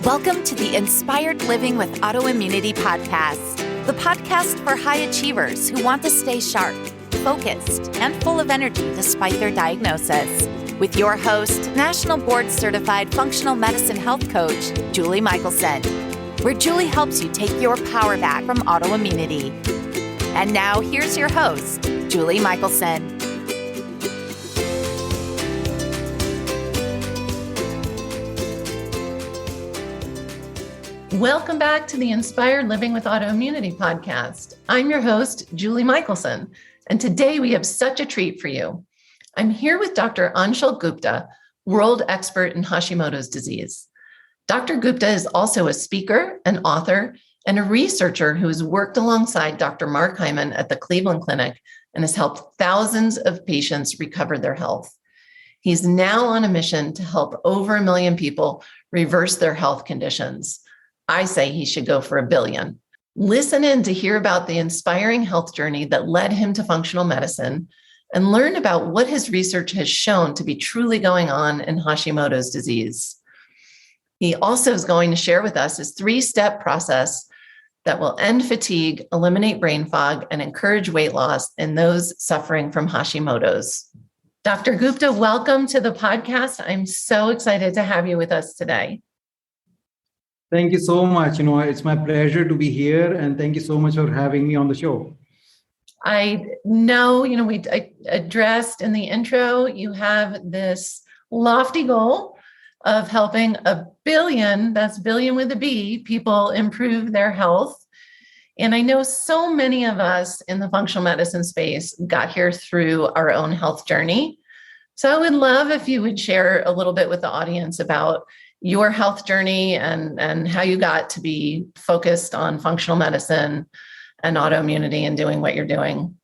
Welcome to the Inspired Living with Autoimmunity podcast, the podcast for high achievers who want to stay sharp, focused, and full of energy despite their diagnosis. With your host, National Board Certified Functional Medicine Health Coach, Julie Michelson, where Julie helps you take your power back from autoimmunity. And now here's your host, Julie Michelson. Welcome back to the Inspired Living with Autoimmunity podcast. I'm your host, Julie Michelson, and today we have such a treat for you. I'm here with Dr. Anshul Gupta, world expert in Hashimoto's disease. Dr. Gupta is also a speaker, an author, and a researcher who has worked alongside Dr. Mark Hyman at the Cleveland Clinic and has helped thousands of patients recover their health. He's now on a mission to help over 1 million people reverse their health conditions. I say he should go for 1 billion. Listen in to hear about the inspiring health journey that led him to functional medicine and learn about what his research has shown to be truly going on in Hashimoto's disease. He also is going to share with us his 3-step process that will end fatigue, eliminate brain fog, and encourage weight loss in those suffering from Hashimoto's. Dr. Gupta, welcome to the podcast. I'm so excited to have you with us today. Thank you so much. It's my pleasure to be here, and thank you so much for having me on the show. I know, we addressed in the intro, you have this lofty goal of helping 1 billion, that's billion with a B, people improve their health. And I know so many of us in the functional medicine space got here through our own health journey. So I would love if you would share a little bit with the audience about your health journey and how you got to be focused on functional medicine and autoimmunity and doing what you're doing.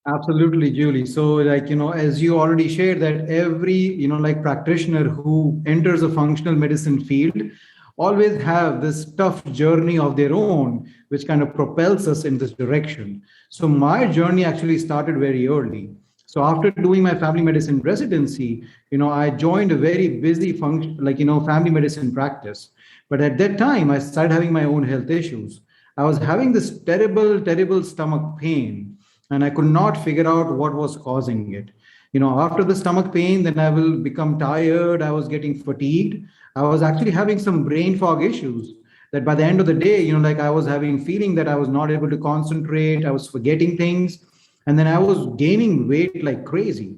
Absolutely, Julie. So as you already shared that every, practitioner who enters a functional medicine field always have this tough journey of their own, which kind of propels us in this direction. So my journey actually started very early. So after doing my family medicine residency, I joined a very busy family medicine practice. But at that time, I started having my own health issues. I was having this terrible stomach pain, and I could not figure out what was causing it. After the stomach pain, then I will become tired. I was getting fatigued. I was actually having some brain fog issues that by the end of the day, I was having feeling that I was not able to concentrate. I was forgetting things. And then I was gaining weight like crazy.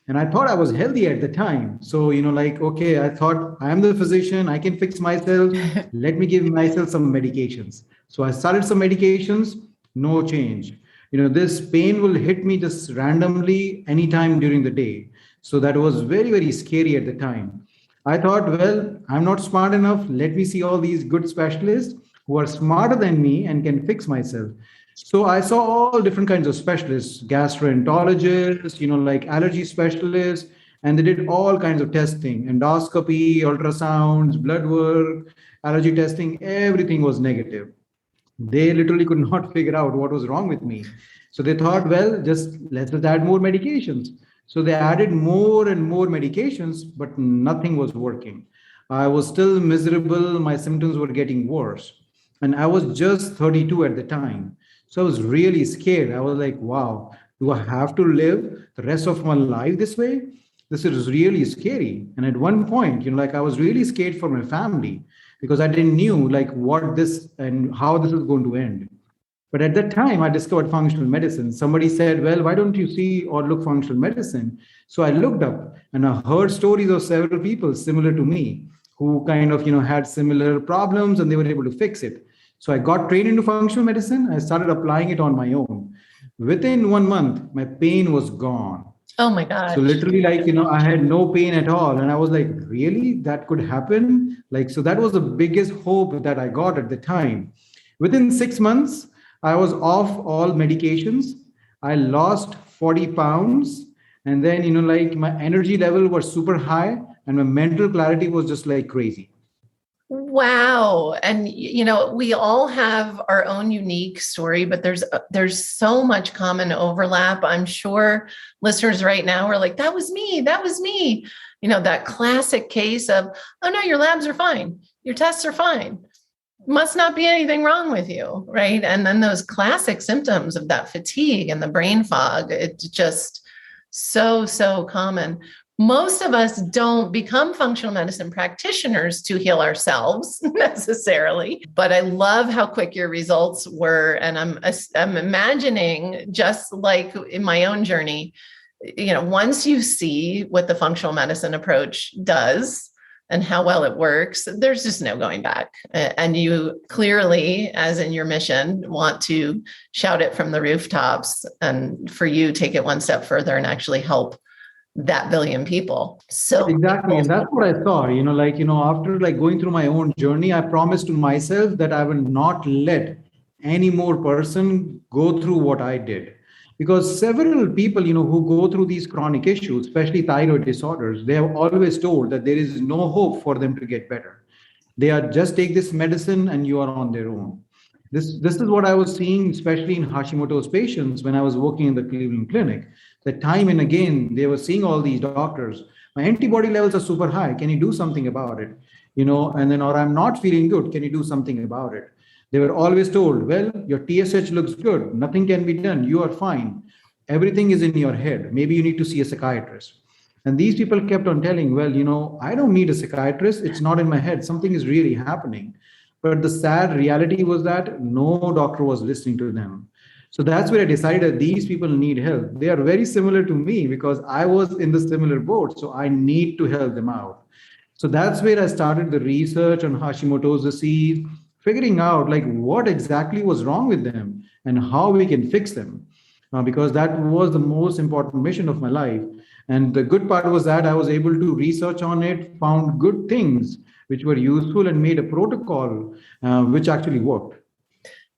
And I thought I was healthy at the time. So, okay, I thought I am the physician. I can fix myself. Let me give myself some medications. So I started some medications, no change. This pain will hit me just randomly anytime during the day. So that was very, very scary at the time. I thought, well, I'm not smart enough. Let me see all these good specialists who are smarter than me and can fix myself. So I saw all different kinds of specialists, gastroenterologists, allergy specialists, and they did all kinds of testing, endoscopy, ultrasounds, blood work, allergy testing, everything was negative. They literally could not figure out what was wrong with me. So they thought, well, let's add more medications. So they added more and more medications, but nothing was working. I was still miserable. My symptoms were getting worse. And I was just 32 at the time. So I was really scared. I was like, wow, do I have to live the rest of my life this way? This is really scary. And at one point, I was really scared for my family because I didn't knew what this and how this is going to end. But at that time, I discovered functional medicine. Somebody said, well, why don't you see or look functional medicine? So I looked up and I heard stories of several people similar to me who kind of, had similar problems and they were able to fix it. So I got trained into functional medicine. I started applying it on my own. Within 1 month, my pain was gone. Oh my God. So literally I had no pain at all. And I was like, really? That could happen? So that was the biggest hope that I got at the time. Within 6 months, I was off all medications. I lost 40 pounds. And then, my energy level was super high and my mental clarity was just like crazy. Wow. And, we all have our own unique story, but there's so much common overlap. I'm sure listeners right now are like, that was me. That was me. That classic case of, oh no, your labs are fine. Your tests are fine. Must not be anything wrong with you. Right. And then those classic symptoms of that fatigue and the brain fog, it's just so common. Most of us don't become functional medicine practitioners to heal ourselves necessarily, but I love how quick your results were. And I'm imagining, just like in my own journey, once you see what the functional medicine approach does and how well it works, there's just no going back. And you clearly, as in your mission, want to shout it from the rooftops, and for you, take it one step further and actually help that billion people. So exactly. And that's what I saw, after going through my own journey, I promised to myself that I will not let any more person go through what I did. Because several people, who go through these chronic issues, especially thyroid disorders, they have always told that there is no hope for them to get better. They are just take this medicine and you are on their own. This is what I was seeing, especially in Hashimoto's patients when I was working in the Cleveland Clinic. That time and again, they were seeing all these doctors. My antibody levels are super high. Can you do something about it? And then, or I'm not feeling good. Can you do something about it? They were always told, well, your TSH looks good. Nothing can be done. You are fine. Everything is in your head. Maybe you need to see a psychiatrist. And these people kept on telling, well, I don't need a psychiatrist. It's not in my head. Something is really happening. But the sad reality was that no doctor was listening to them. So that's where I decided these people need help. They are very similar to me because I was in the similar boat. So I need to help them out. So that's where I started the research on Hashimoto's disease, figuring out what exactly was wrong with them and how we can fix them. Because that was the most important mission of my life. And the good part was that I was able to research on it, found good things which were useful, and made a protocol which actually worked.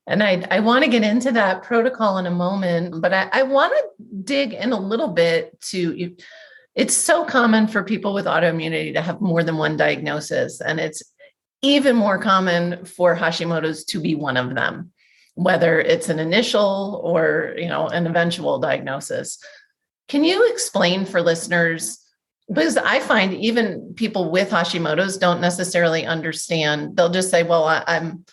And I want to get into that protocol in a moment, but I want to dig in a little bit to, it's so common for people with autoimmunity to have more than one diagnosis. And it's even more common for Hashimoto's to be one of them, whether it's an initial or, an eventual diagnosis. Can you explain for listeners, because I find even people with Hashimoto's don't necessarily understand. They'll just say, well, I'm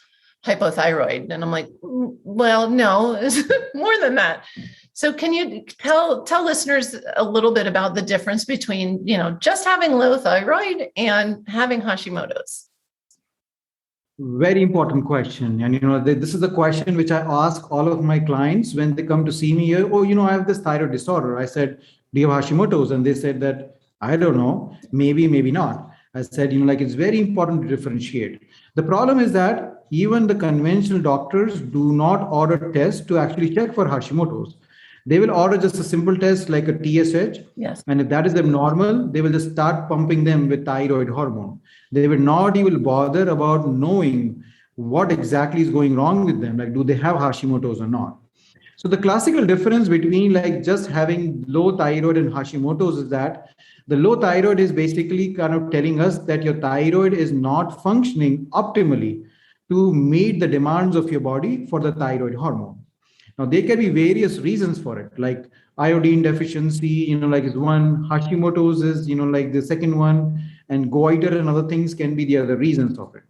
hypothyroid. And I'm like, well, no, it's more than that. So can you tell listeners a little bit about the difference between, just having low thyroid and having Hashimoto's? Very important question. And, this is a question which I ask all of my clients when they come to see me here. Oh, I have this thyroid disorder. I said, do you have Hashimoto's? And they said that, I don't know, maybe not. I said, it's very important to differentiate. The problem is that even the conventional doctors do not order tests to actually check for Hashimoto's. They will order just a simple test like a TSH. Yes. And if that is abnormal, they will just start pumping them with thyroid hormone. They will not even bother about knowing what exactly is going wrong with them. Do they have Hashimoto's or not? So the classical difference between just having low thyroid and Hashimoto's is that the low thyroid is basically kind of telling us that your thyroid is not functioning optimally to meet the demands of your body for the thyroid hormone. Now, there can be various reasons for it, like iodine deficiency, is one, Hashimoto's is, the second one, and goiter and other things can be the other reasons of it.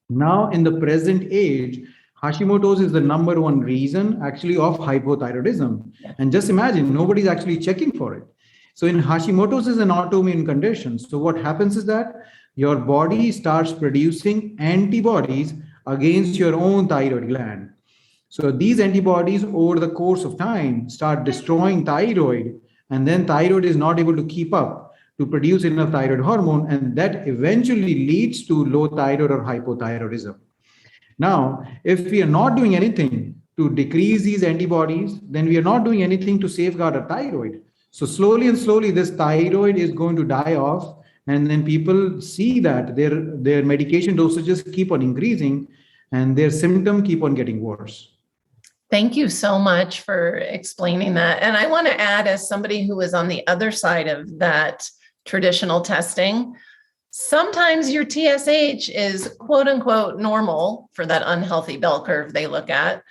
Now, in the present age, Hashimoto's is the number one reason actually of hypothyroidism. And just imagine, nobody's actually checking for it. So in Hashimoto's is an autoimmune condition. So what happens is that your body starts producing antibodies against your own thyroid gland. So these antibodies over the course of time start destroying thyroid, and then thyroid is not able to keep up to produce enough thyroid hormone, and that eventually leads to low thyroid or hypothyroidism. Now, if we are not doing anything to decrease these antibodies, then we are not doing anything to safeguard our thyroid. So slowly and slowly, this thyroid is going to die off, and then people see that their medication dosages keep on increasing, and their symptoms keep on getting worse. Thank you so much for explaining that. And I want to add, as somebody who is on the other side of that traditional testing, Sometimes your TSH is quote unquote normal for that unhealthy bell curve they look at.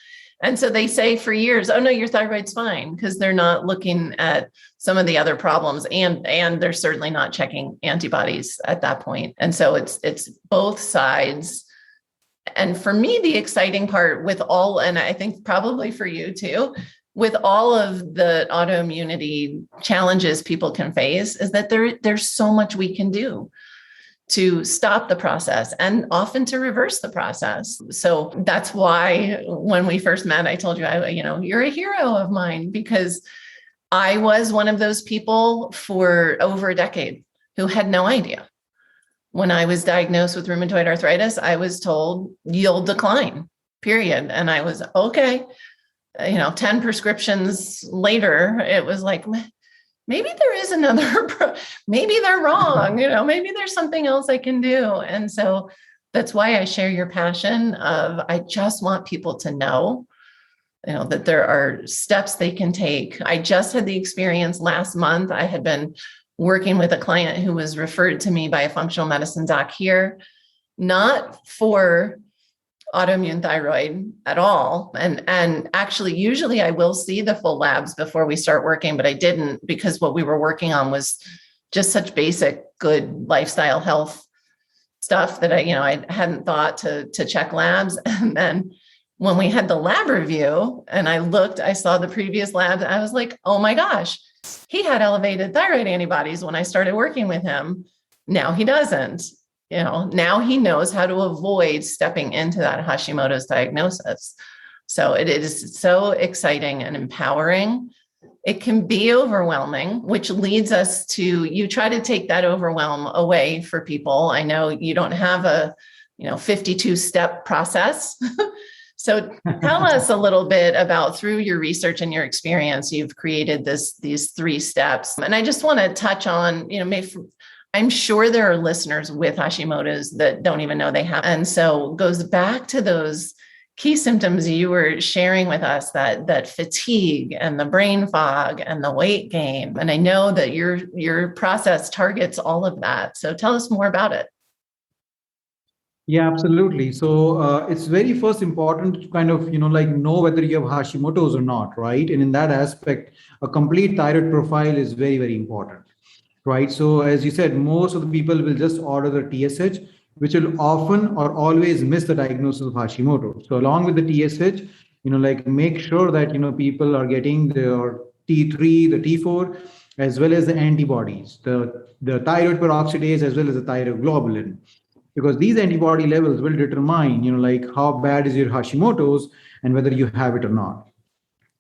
And so they say for years, oh no, your thyroid's fine, because they're not looking at some of the other problems, and they're certainly not checking antibodies at that point. And so it's both sides. And for me, the exciting part with all, and I think probably for you too, with all of the autoimmunity challenges people can face, is that there's so much we can do to stop the process and often to reverse the process. So that's why when we first met, I told you, you're a hero of mine, because I was one of those people for over a decade who had no idea. When I was diagnosed with rheumatoid arthritis, I was told you'll decline, period. And I was okay. 10 prescriptions later, it was like, maybe there is another, maybe they're wrong, maybe there's something else I can do. And so that's why I share your passion of, I just want people to know, that there are steps they can take. I just had the experience last month. I had been working with a client who was referred to me by a functional medicine doc here, not for autoimmune thyroid at all. And actually, usually I will see the full labs before we start working, but I didn't, because what we were working on was just such basic, good lifestyle health stuff that I hadn't thought to check labs. And then when we had the lab review and I saw the previous labs, I was like, oh my gosh, he had elevated thyroid antibodies when I started working with him. Now he doesn't. Now he knows how to avoid stepping into that Hashimoto's diagnosis. So it is so exciting and empowering. It can be overwhelming, which leads us to, you try to take that overwhelm away for people. I know you don't have a 52-step process. So tell us a little bit about, through your research and your experience, you've created these 3 steps. And I just want to touch on, I'm sure there are listeners with Hashimoto's that don't even know they have. And so it goes back to those key symptoms you were sharing with us, that fatigue and the brain fog and the weight gain. And I know that your process targets all of that. So tell us more about it. Yeah, absolutely. So it's very first important to kind of, know whether you have Hashimoto's or not, right? And in that aspect, a complete thyroid profile is very, very important. Right. So as you said, most of the people will just order the TSH, which will often or always miss the diagnosis of Hashimoto. So along with the TSH, make sure that, people are getting their T3, the T4, as well as the antibodies, the thyroid peroxidase, as well as the thyroid globulin, because these antibody levels will determine, how bad is your Hashimoto's and whether you have it or not.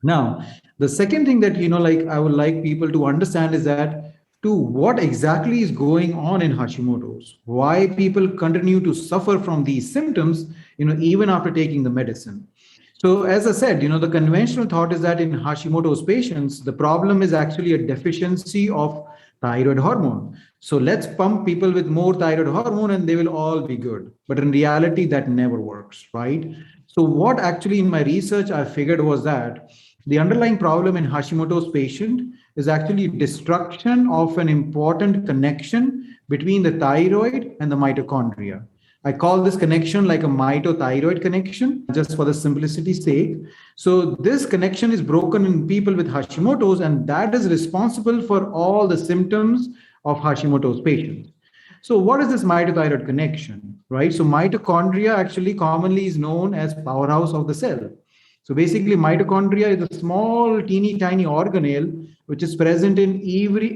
Now, the second thing that, I would like people to understand is that, what exactly is going on in Hashimoto's, why people continue to suffer from these symptoms, even after taking the medicine. So as I said, the conventional thought is that in Hashimoto's patients, the problem is actually a deficiency of thyroid hormone. So let's pump people with more thyroid hormone and they will all be good. But in reality, that never works, right? So what actually in my research I figured was that the underlying problem in Hashimoto's patient is actually destruction of an important connection between the thyroid and the mitochondria. I call this connection like a mitothyroid connection, just for the simplicity's sake. So this connection is broken in people with Hashimoto's, and that is responsible for all the symptoms of Hashimoto's patients. So what is this mitothyroid connection, right? So mitochondria actually commonly is known as powerhouse of the cell. So basically, mitochondria is a small, teeny tiny organelle which is present in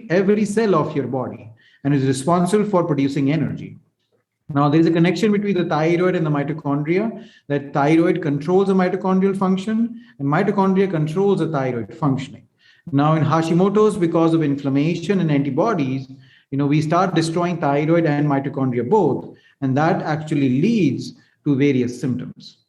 every cell of your body and is responsible for producing energy. Now, there is a connection between the thyroid and the mitochondria, that thyroid controls the mitochondrial function and mitochondria controls the thyroid functioning. Now, in Hashimoto's, because of inflammation and antibodies, we start destroying thyroid and mitochondria both, and that actually leads to various symptoms.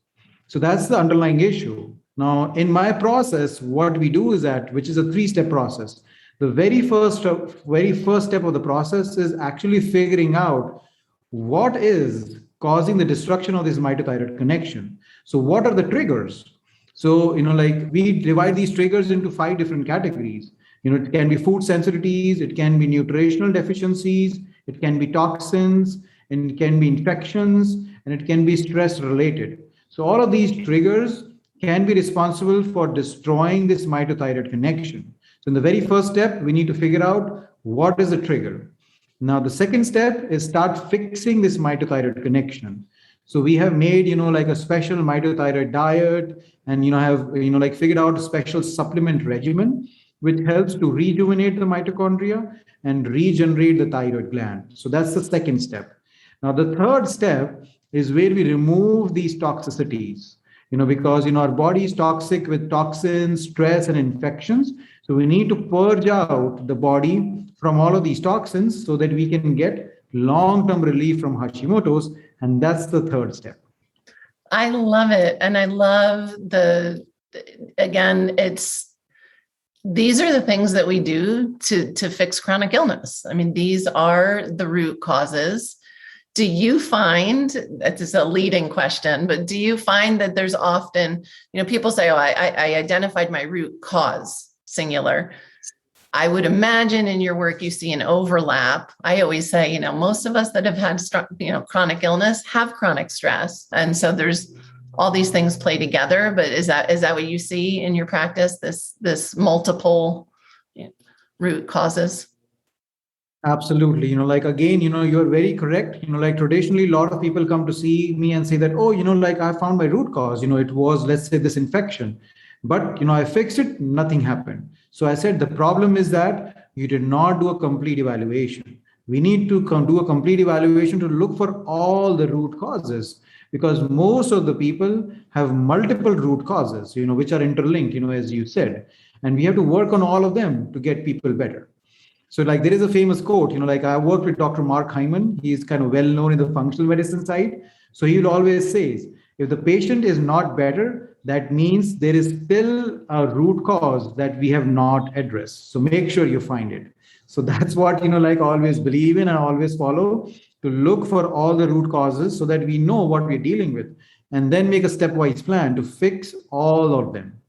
So that's the underlying issue. Now, in my process, what we do is that, which is a 3-step process. The very first step of the process is actually figuring out what is causing the destruction of this mitothyroid connection. So what are the triggers? So, we divide these triggers into 5 different categories. It can be food sensitivities, it can be nutritional deficiencies, it can be toxins, and it can be infections, and it can be stress related. So all of these triggers can be responsible for destroying this mitothyroid connection. So in the very first step, we need to figure out what is the trigger. Now, the second step is start fixing this mitothyroid connection. So we have made, like a special mitothyroid diet, and, have, like figured out a special supplement regimen, which helps to rejuvenate the mitochondria and regenerate the thyroid gland. So that's the second step. Now, the third step is where we remove these toxicities, because, our body is toxic with toxins, stress, and infections. So we need to purge out the body from all of these toxins so that we can get long-term relief from Hashimoto's. And that's the third step. I love it. And I love these are the things that we do to fix chronic illness. I mean, these are the root causes. Do you find, this is a leading question, but do you find that there's often, people say, oh, I identified my root cause, singular. I would imagine in your work, you see an overlap. I always say, most of us that have had, chronic illness have chronic stress. And so there's all these things play together, but is that what you see in your practice, this multiple root causes? Absolutely. Again, you're very correct. Traditionally, a lot of people come to see me and say that, oh, I found my root cause. It was, let's say, this infection. But, I fixed it, nothing happened. So I said, the problem is that you did not do a complete evaluation. We need to do a complete evaluation to look for all the root causes, because most of the people have multiple root causes, which are interlinked, as you said, and we have to work on all of them to get people better. So there is a famous quote, I worked with Dr. Mark Hyman. He's kind of well known in the functional medicine side. So he will always say, if the patient is not better, that means there is still a root cause that we have not addressed. So make sure you find it. So that's what, I always believe in and I always follow, to look for all the root causes so that we know what we're dealing with, and then make a stepwise plan to fix all of them.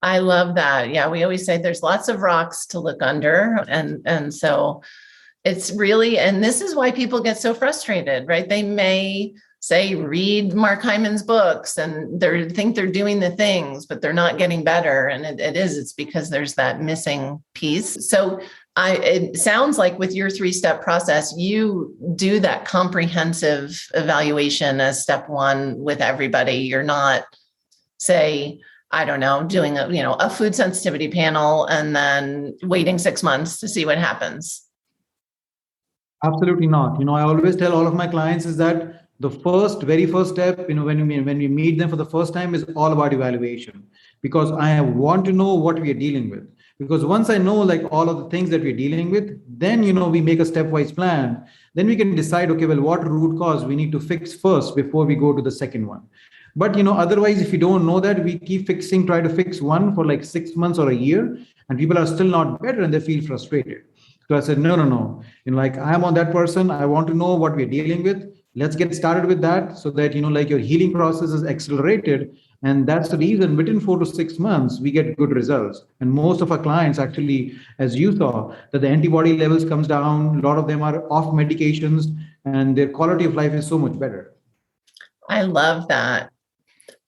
I love that. Yeah, we always say there's lots of rocks to look under. And so it's really, and this is why people get so frustrated, right? They may say, read Mark Hyman's books and they think they're doing the things, but they're not getting better. And it's because there's that missing piece. So it sounds like with your 3-step process, you do that comprehensive evaluation as step one with everybody. You're not, say, I don't know, doing a food sensitivity panel and then waiting 6 months to see what happens. Absolutely not. I always tell all of my clients is that the very first step, when we meet them for the first time, is all about evaluation, because I want to know what we are dealing with. Because once I know all of the things that we're dealing with, then, we make a stepwise plan. Then we can decide, okay, well, what root cause we need to fix first before we go to the second one. But, otherwise, if you don't know that, we keep try to fix one for 6 months or a year, and people are still not better and they feel frustrated. So I said, no. I'm on that person. I want to know what we're dealing with. Let's get started with that so that, your healing process is accelerated. And that's the reason within 4 to 6 months, we get good results. And most of our clients actually, as you saw, that the antibody levels comes down. A lot of them are off medications and their quality of life is so much better. I love that.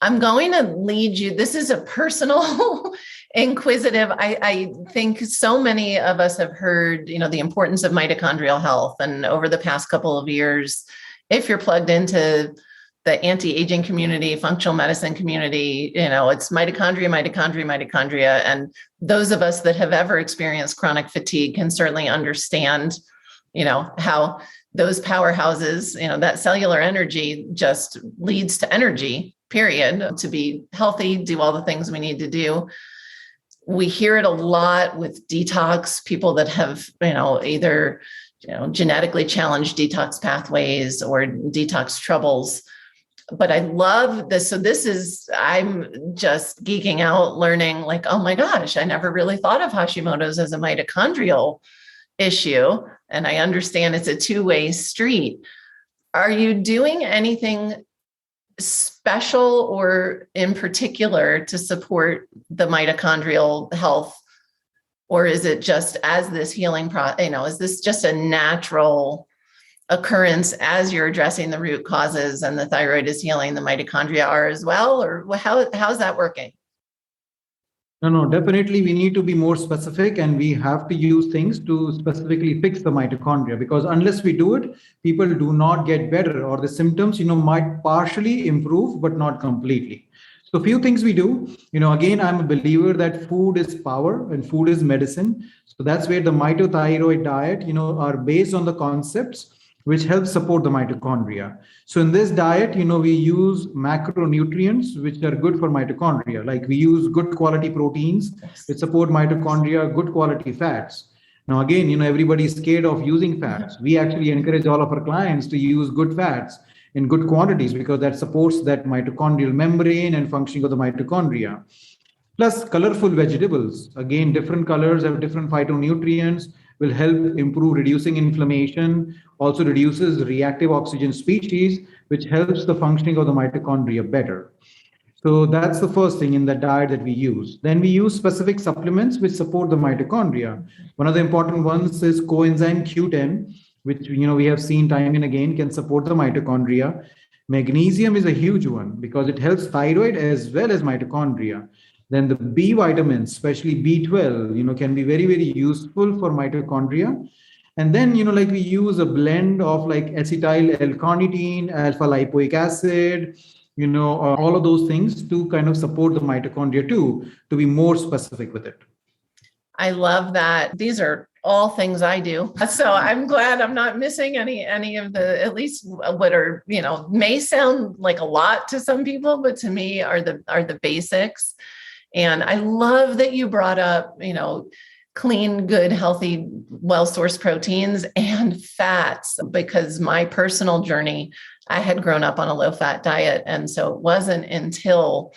I'm going to lead you. This is a personal inquisitive. I think so many of us have heard, the importance of mitochondrial health. And over the past couple of years, if you're plugged into the anti-aging community, functional medicine community, it's mitochondria. And those of us that have ever experienced chronic fatigue can certainly understand, how those powerhouses, that cellular energy just leads to energy, period, to be healthy, do all the things we need to do. We hear it a lot with detox, people that have, either genetically challenged detox pathways or detox troubles. But I love this. So I'm just geeking out, learning oh my gosh, I never really thought of Hashimoto's as a mitochondrial issue. And I understand it's a two-way street. Are you doing anything special or in particular to support the mitochondrial health Or is it just as this healing is this just a natural occurrence as you're addressing the root causes and the thyroid is healing, the mitochondria are as well? Or how's that working? No, definitely we need to be more specific, and we have to use things to specifically fix the mitochondria, because unless we do it, people do not get better, or the symptoms, might partially improve, but not completely. So few things we do, again, I'm a believer that food is power and food is medicine. So that's where the mitothyroid diet, are based on the concepts which help support the mitochondria. So in this diet, we use macronutrients, which are good for mitochondria. Like we use good quality proteins, which support mitochondria, good quality fats. Now, again, everybody is scared of using fats. We actually encourage all of our clients to use good fats in good quantities, because that supports that mitochondrial membrane and functioning of the mitochondria. Plus colorful vegetables. Again, different colors have different phytonutrients, will help improve reducing inflammation, also reduces reactive oxygen species, which helps the functioning of the mitochondria better. So that's the first thing in the diet that we use. Then we use specific supplements which support the mitochondria. One of the important ones is coenzyme Q10, which we have seen time and again can support the mitochondria. Magnesium is a huge one because it helps thyroid as well as mitochondria. Then the B vitamins, especially B12, can be very, very useful for mitochondria. And then, like we use a blend of like acetyl L-carnitine, alpha lipoic acid, all of those things to kind of support the mitochondria too, to be more specific with it. I love that. These are all things I do. So I'm glad I'm not missing any of the, at least what are, may sound like a lot to some people, but to me are the basics. And I love that you brought up, clean, good, healthy, well-sourced proteins and fats, because my personal journey, I had grown up on a low-fat diet. And so it wasn't until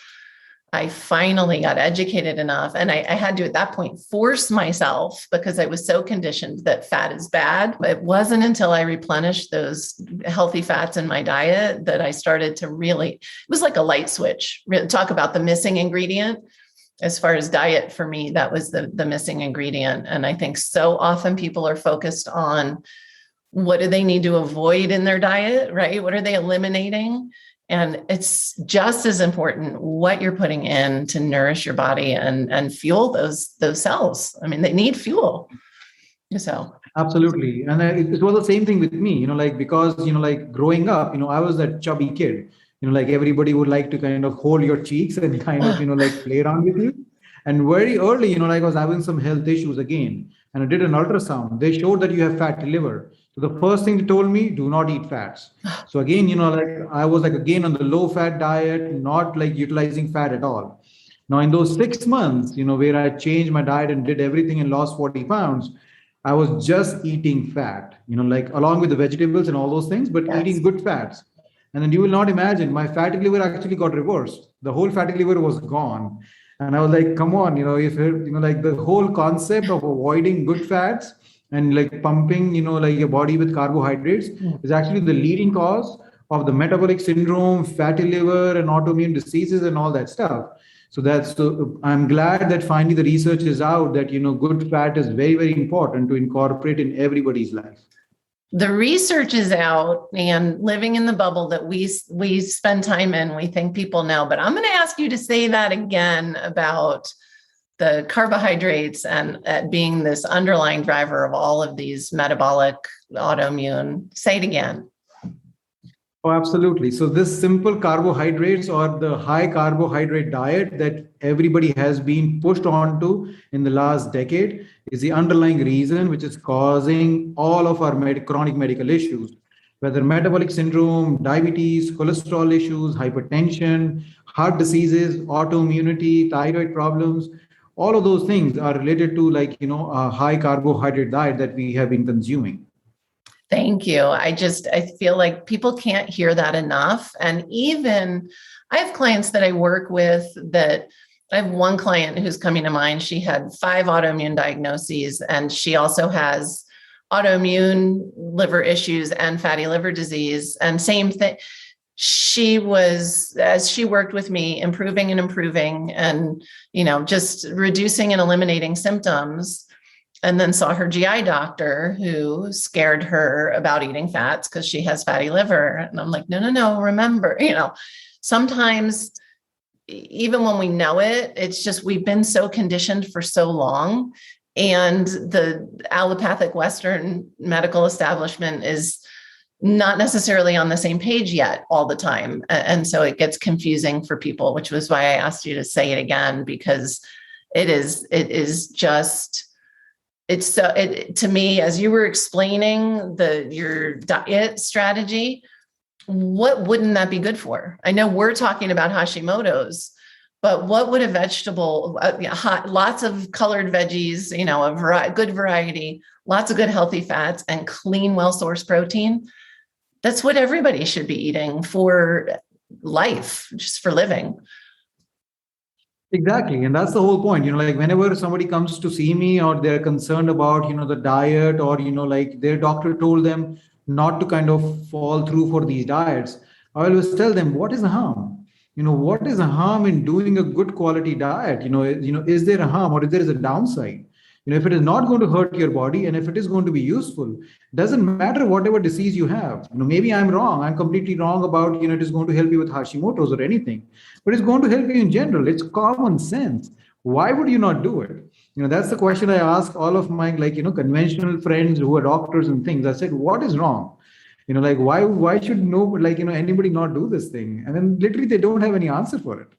I finally got educated enough, and I had to, at that point, force myself because I was so conditioned that fat is bad. It wasn't until I replenished those healthy fats in my diet that I started to really, it was like a light switch. Talk about the missing ingredient. As far as diet, for me, that was the missing ingredient. And I think so often people are focused on what do they need to avoid in their diet, right? What are they eliminating? And it's just as important what you're putting in to nourish your body and fuel those cells. I mean, they need fuel. So absolutely. And it was the same thing with me, because, growing up, I was that chubby kid, everybody would like to kind of hold your cheeks and kind of, play around with you. And very early, I was having some health issues again. And I did an ultrasound. They showed that you have fatty liver. So the first thing they told me, do not eat fats. So again, I was again on the low fat diet, not utilizing fat at all. Now in those 6 months, where I changed my diet and did everything and lost 40 pounds, I was just eating fat, along with the vegetables and all those things, but eating good fats. And then you will not imagine, my fatty liver actually got reversed. The whole fatty liver was gone. And I was like, come on, if the whole concept of avoiding good fats and pumping, your body with carbohydrates is actually the leading cause of the metabolic syndrome, fatty liver, and autoimmune diseases and all that stuff. So I'm glad that finally the research is out that, good fat is very, very important to incorporate in everybody's life. The research is out, and living in the bubble that we spend time in, we think people know, but I'm going to ask you to say that again about the carbohydrates and being this underlying driver of all of these metabolic autoimmune. Say it again. Oh, absolutely. So this simple carbohydrates or the high carbohydrate diet that everybody has been pushed onto in the last decade is the underlying reason which is causing all of our chronic medical issues, whether metabolic syndrome, diabetes, cholesterol issues, hypertension, heart diseases, autoimmunity, thyroid problems. All of those things are related to a high carbohydrate diet that we have been consuming. Thank you. I feel like people can't hear that enough. And even I have clients that I work with that I have one client who's coming to mind. She had 5 autoimmune diagnoses, and she also has autoimmune liver issues and fatty liver disease. And same thing. she was, as she worked with me, improving and, just reducing and eliminating symptoms, and then saw her GI doctor who scared her about eating fats because she has fatty liver. And I'm like, no, remember, sometimes even when we know it, it's just, we've been so conditioned for so long. And the allopathic Western medical establishment is not necessarily on the same page yet all the time. And so it gets confusing for people, which was why I asked you to say it again, because to me, as you were explaining your diet strategy, what wouldn't that be good for? I know we're talking about Hashimoto's, but what would a vegetable, lots of colored veggies, a good variety, lots of good healthy fats, and clean, well-sourced protein? That's what everybody should be eating for life, just for living. Exactly. And that's the whole point. Like whenever somebody comes to see me or they're concerned about, the diet, or, like their doctor told them not to kind of fall through for these diets, I always tell them, what is the harm? What is the harm in doing a good quality diet? Is there a harm, or if there is a downside? If it is not going to hurt your body, and if it is going to be useful, doesn't matter whatever disease you have. Maybe I'm wrong. I'm completely wrong about, it is going to help you with Hashimoto's or anything, but it's going to help you in general. It's common sense. Why would you not do it? That's the question I ask all of my, conventional friends who are doctors and things. I said, what is wrong? Why should anybody not do this thing? And then literally they don't have any answer for it.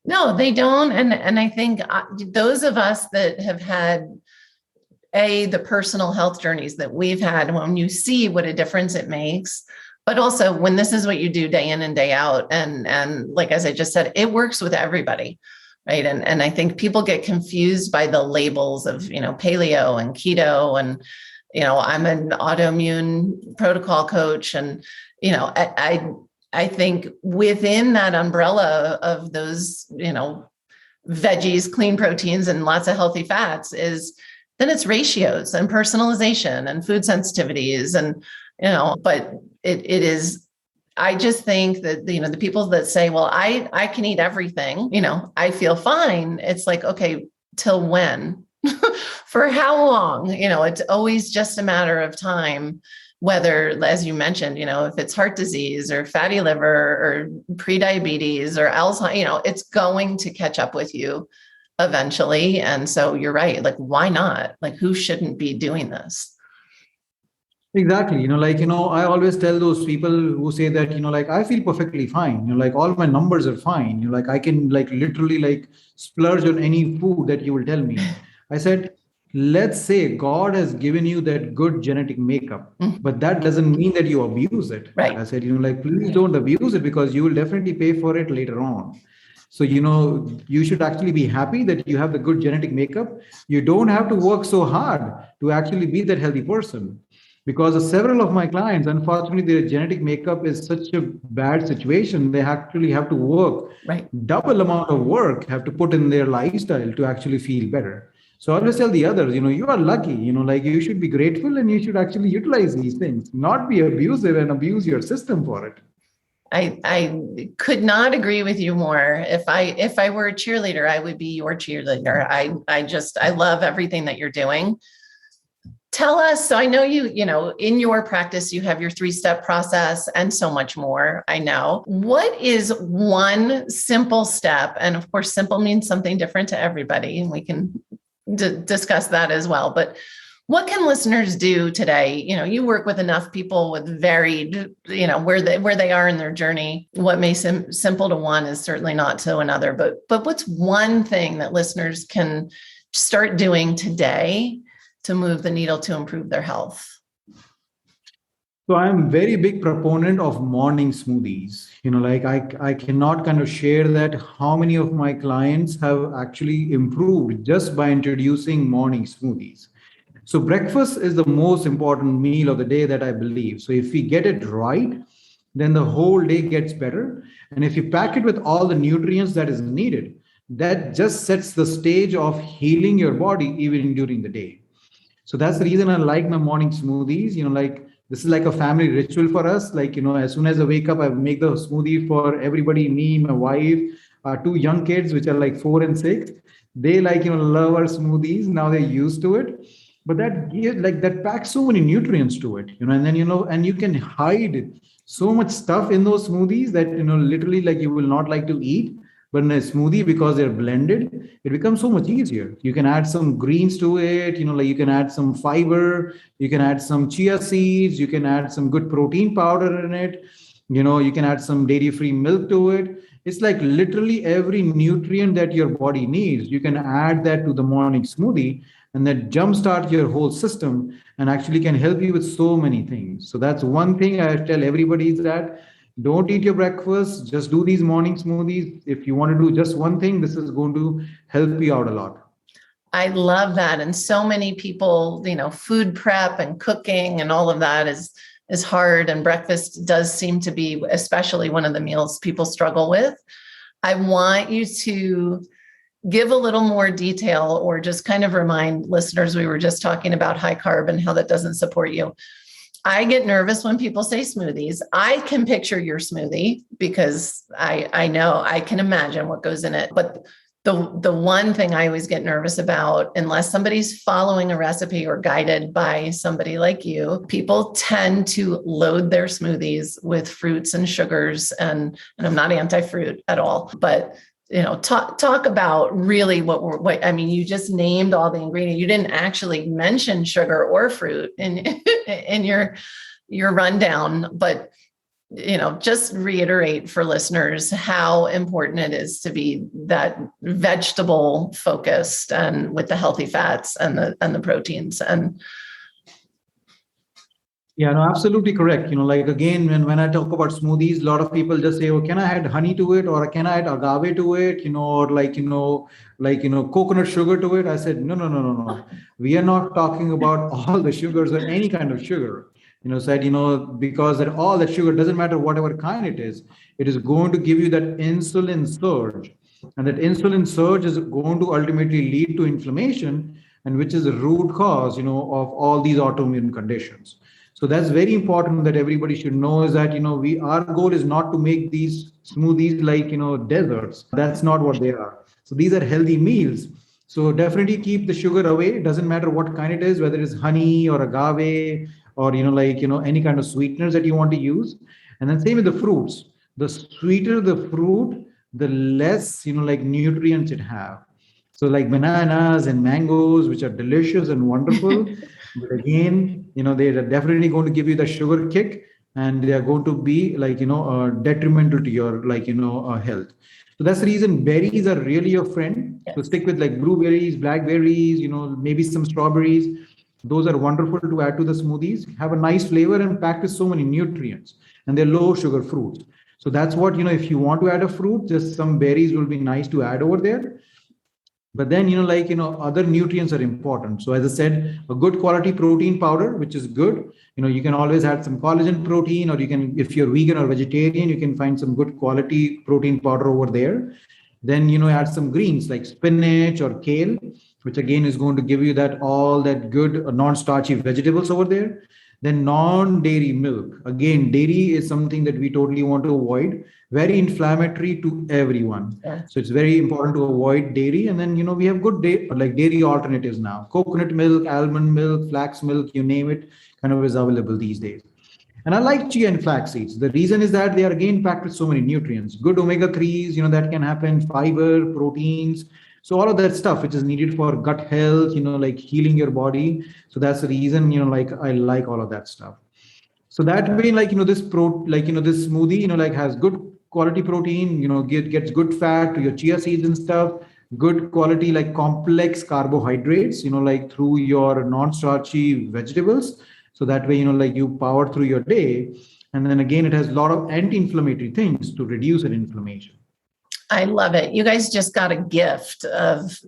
No, they don't. And I think those of us that have had the personal health journeys that we've had, when you see what a difference it makes, but also when this is what you do day in and day out. And like, as I just said, it works with everybody. Right. And I think people get confused by the labels of, paleo and keto, and, I'm an autoimmune protocol coach. And, I think within that umbrella of those, veggies, clean proteins, and lots of healthy fats then it's ratios and personalization and food sensitivities. And, but it is, I just think that, the people that say, well, I can eat everything, I feel fine. It's like, okay, till when? For how long? It's always just a matter of time, whether, as you mentioned, if it's heart disease or fatty liver or prediabetes or Alzheimer's, it's going to catch up with you eventually. And so you're right. Like, why not? Like, who shouldn't be doing this? Exactly. I always tell those people who say that, I feel perfectly fine. All my numbers are fine. I can literally splurge on any food that you will tell me. I said, let's say God has given you that good genetic makeup, but that doesn't mean that you abuse it. Right. I said, please don't abuse it, because you will definitely pay for it later on. So, you should actually be happy that you have the good genetic makeup. You don't have to work so hard to actually be that healthy person. Because several of my clients, unfortunately, their genetic makeup is such a bad situation. They actually have to work double amount of work, have to put in their lifestyle to actually feel better. So I always tell the others, you are lucky, you should be grateful, and you should actually utilize these things, not be abusive and abuse your system for it. I could not agree with you more. If I were a cheerleader, I would be your cheerleader. I love everything that you're doing. Tell us, so I know in your practice, you have your 3-step process and so much more. I know. What is one simple step? And of course, simple means something different to everybody, and we can discuss that as well. But what can listeners do today? You work with enough people with varied, where they are in their journey. What may seem simple to one is certainly not to another. But what's one thing that listeners can start doing today to move the needle to improve their health? So I'm very big proponent of morning smoothies. I cannot kind of share that how many of my clients have actually improved just by introducing morning smoothies. So breakfast is the most important meal of the day that I believe. So if we get it right, then the whole day gets better. And if you pack it with all the nutrients that is needed, that just sets the stage of healing your body even during the day. So that's the reason I like my morning smoothies. This is like a family ritual for us. Like, as soon as I wake up, I make the smoothie for everybody, me, my wife, two young kids, which are like 4 and 6. They like, love our smoothies. Now they're used to it. But that packs so many nutrients to it, and then, and you can hide so much stuff in those smoothies that, literally like you will not like to eat. But in a smoothie, because they're blended, it becomes so much easier. You can add some greens to it, like you can add some fiber, you can add some chia seeds, you can add some good protein powder in it, you can add some dairy-free milk to it. It's like literally every nutrient that your body needs, you can add that to the morning smoothie, and that jumpstart your whole system and actually can help you with so many things. So that's one thing I tell everybody is that don't eat your breakfast, just do these morning smoothies. If you want to do just one thing, this is going to help you out a lot. I love that. And so many people, food prep and cooking and all of that is hard. And breakfast does seem to be, especially one of the meals people struggle with. I want you to give a little more detail or just kind of remind listeners, we were just talking about high carb and how that doesn't support you. I get nervous when people say smoothies. I can picture your smoothie because I know, I can imagine what goes in it. But the one thing I always get nervous about, unless somebody's following a recipe or guided by somebody like you, people tend to load their smoothies with fruits and sugars. And I'm not anti-fruit at all, but talk about really you just named all the ingredients. You didn't actually mention sugar or fruit in your rundown, but just reiterate for listeners how important it is to be that vegetable focused and with the healthy fats and the proteins. And yeah, no, absolutely correct. Like again, when I talk about smoothies, a lot of people just say, "Oh, can I add honey to it, or can I add agave to it, or coconut sugar to it?" I said, no, no, no, no, no. We are not talking about all the sugars or any kind of sugar. Because all that sugar doesn't matter whatever kind it is going to give you that insulin surge, and that insulin surge is going to ultimately lead to inflammation, and which is the root cause, of all these autoimmune conditions. So that's very important that everybody should know is that, our goal is not to make these smoothies like, desserts. That's not what they are. So these are healthy meals. So definitely keep the sugar away. It doesn't matter what kind it is, whether it's honey or agave or, any kind of sweeteners that you want to use. And then same with the fruits. The sweeter the fruit, the less, nutrients it have. So like bananas and mangoes, which are delicious and wonderful. But again, they are definitely going to give you the sugar kick, and they are going to be like, detrimental to your health. So that's the reason berries are really your friend. Yes. So stick with like blueberries, blackberries, maybe some strawberries. Those are wonderful to add to the smoothies, have a nice flavor and packed with so many nutrients, and they're low sugar fruits. So that's what, if you want to add a fruit, just some berries will be nice to add over there. But then, other nutrients are important. So as I said, a good quality protein powder, which is good. You can always add some collagen protein, or you can, if you're vegan or vegetarian, you can find some good quality protein powder over there. Then, add some greens like spinach or kale, which again is going to give you all that good non-starchy vegetables over there. Then non-dairy milk. Again, dairy is something that we totally want to avoid. Very inflammatory to everyone. Yeah. So it's very important to avoid dairy. And then, we have good dairy alternatives now. Coconut milk, almond milk, flax milk, you name it, kind of is available these days. And I like chia and flax seeds. The reason is that they are again packed with so many nutrients. Good omega-3s, that can happen, fiber, proteins. So all of that stuff, which is needed for gut health, like healing your body. So that's the reason, I like all of that stuff. So that way, this smoothie, has good quality protein, gets good fat to your chia seeds and stuff, good quality, complex carbohydrates, through your non-starchy vegetables. So that way, you power through your day. And then again, it has a lot of anti-inflammatory things to reduce an inflammation. I love it. You guys just got a gift of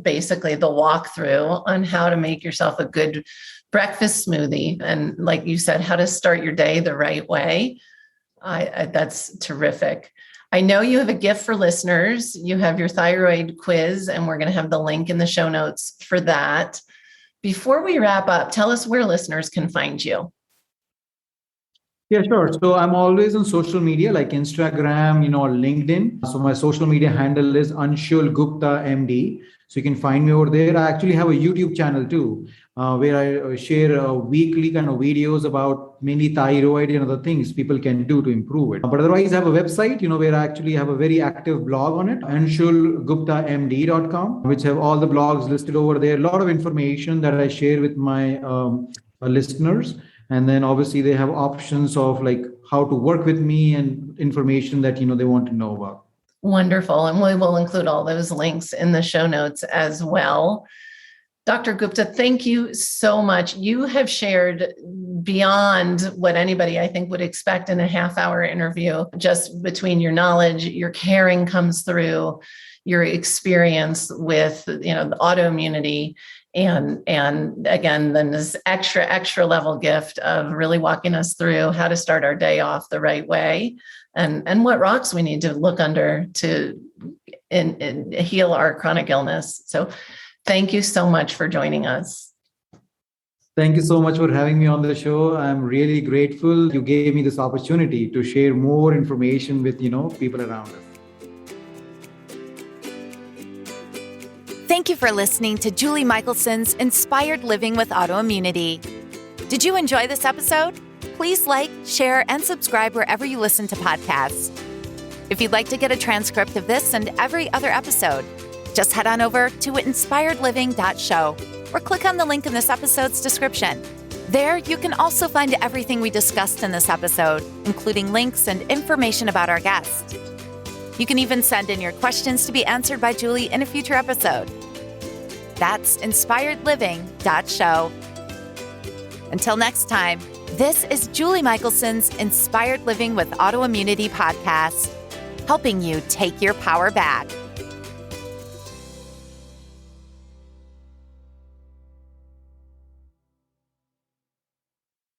basically the walkthrough on how to make yourself a good breakfast smoothie. And like you said, how to start your day the right way. That's terrific. I know you have a gift for listeners. You have your thyroid quiz, and we're going to have the link in the show notes for that. Before we wrap up, tell us where listeners can find you. Yeah, sure. So I'm always on social media like Instagram, or LinkedIn. So my social media handle is Anshul Gupta MD. So you can find me over there. I actually have a YouTube channel too, where I share weekly kind of videos about mainly thyroid and other things people can do to improve it. But otherwise, I have a website, where I actually have a very active blog on it, anshulguptamd.com, which have all the blogs listed over there. A lot of information that I share with my listeners, and then obviously they have options of like how to work with me and information that they want to know about. Wonderful. And we will include all those links in the show notes as well. Dr. Gupta, thank you so much. You have shared beyond what anybody I think would expect in a half-hour interview. Just between your knowledge, your caring comes through, your experience with the autoimmunity, and again, then this extra level gift of really walking us through how to start our day off the right way, and what rocks we need to look under to heal our chronic illness. So thank you so much for joining us. Thank you so much for having me on the show. I'm really grateful you gave me this opportunity to share more information with people around us. Thank you for listening to Julie Michelson's Inspired Living with Autoimmunity. Did you enjoy this episode? Please like, share, and subscribe wherever you listen to podcasts. If you'd like to get a transcript of this and every other episode, just head on over to inspiredliving.show or click on the link in this episode's description. There, you can also find everything we discussed in this episode, including links and information about our guest. You can even send in your questions to be answered by Julie in a future episode. That's inspiredliving.show. Until next time, this is Julie Michelson's Inspired Living with Autoimmunity podcast, helping you take your power back.